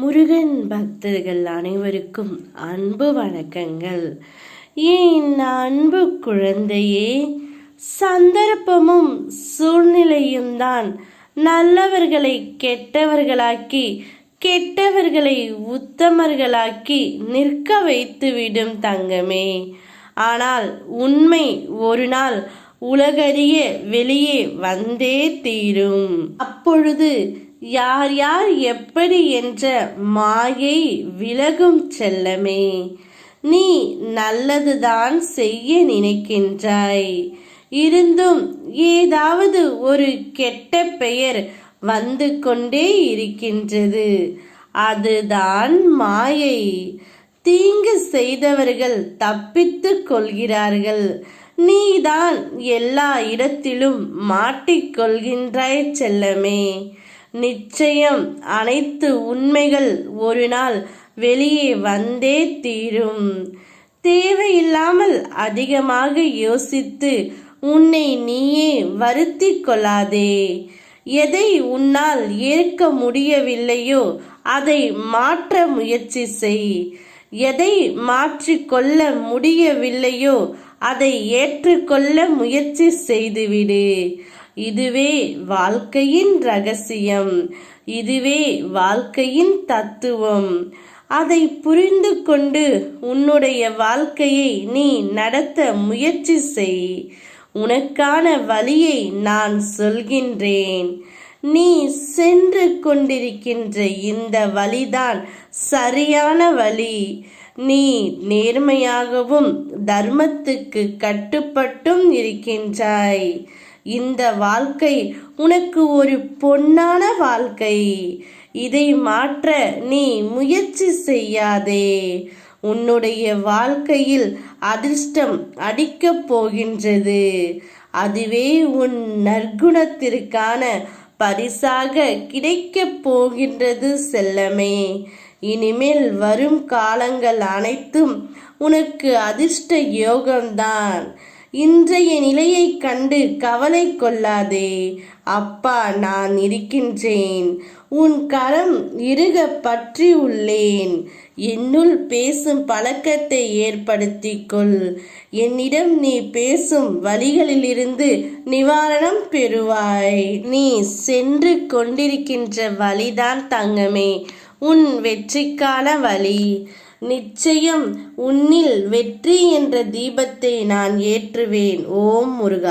முருகன் பக்தர்கள் அனைவருக்கும் அன்பு வணக்கங்கள். என் அன்பு குழந்தையே, சந்தர்ப்பமும் சூழ்நிலையும் தான் நல்லவர்களை கெட்டவர்களாக்கி, கெட்டவர்களை உத்தமர்களாக்கி நிற்க வைத்துவிடும் தங்கமே. ஆனால் உண்மை ஒரு நாள் உலகறிய வெளியே வந்தே தீரும். அப்பொழுது யார் யார் எப்படி என்ற மாயை விலகும் செல்லமே. நீ நல்லதுதான் செய்ய நினைக்கின்றாய், இருந்தும் ஏதாவது ஒரு கெட்ட பெயர் வந்து கொண்டே இருக்கின்றது. அதுதான் மாயை. தீங்கு செய்தவர்கள் தப்பித்துக் கொள்கிறார்கள், நீதான் எல்லா இடத்திலும் மாட்டிக்கொள்கின்றாய் செல்லமே. நிச்சயம் அனைத்து உண்மைகள் ஒரு நாள் வெளியே வந்தே தீரும். தேவையில்லாமல் அதிகமாக யோசித்து உன்னை நீயே வருத்தி கொள்ளாதே. எதை உன்னால் ஏற்க முடியவில்லையோ அதை மாற்ற முயற்சி செய். எதை மாற்றிக்கொள்ள முடியவில்லையோ அதை ஏற்றுக்கொள்ள முயற்சி செய்துவிடு. இதுவே வாழ்க்கையின் ரகசியம், இதுவே வாழ்க்கையின் தத்துவம். அதை புரிந்து கொண்டு உன்னுடைய வாழ்க்கையை நீ நடத்த முயற்சி செய். உனக்கான வழியை நான் சொல்கின்றேன். நீ சென்று கொண்டிருக்கின்ற இந்த வழிதான் சரியான வழி. நீ நேர்மையாகவும் தர்மத்துக்கு கட்டுப்பட்டும் இருக்கின்றாய். இந்த வாழ்க்கை உனக்கு ஒரு பொன்னான வாழ்க்கை. இதை மாற்ற நீ முயற்சி செய்யாதே. உன்னுடைய வாழ்க்கையில் அதிர்ஷ்டம் அடிக்கப் போகின்றது. அதுவே உன் நற்குணத்திற்கான பரிசாக கிடைக்கப் போகின்றது செல்லமே. இனிமேல் வரும் காலங்கள் அனைத்தும் உனக்கு அதிர்ஷ்ட யோகம்தான். இன்றைய நிலையை கண்டு கவலை கொள்ளாதே. அப்பா நான் இருக்கின்றேன். உன் கரம் இறுக பற்றி உள்ளேன். என்னுள் பேசும் பழக்கத்தை ஏற்படுத்திக்கொள். என்னிடம் நீ பேசும் வழிகளிலிருந்து நிவாரணம் பெறுவாய். நீ சென்று கொண்டிருக்கின்ற வழிதான் தங்கமே உன் வெற்றிக்கான வழி. நிச்சயம் உன்னில் வெற்றி என்ற தீபத்தை நான் ஏற்றுவேன். ஓம் முருகா.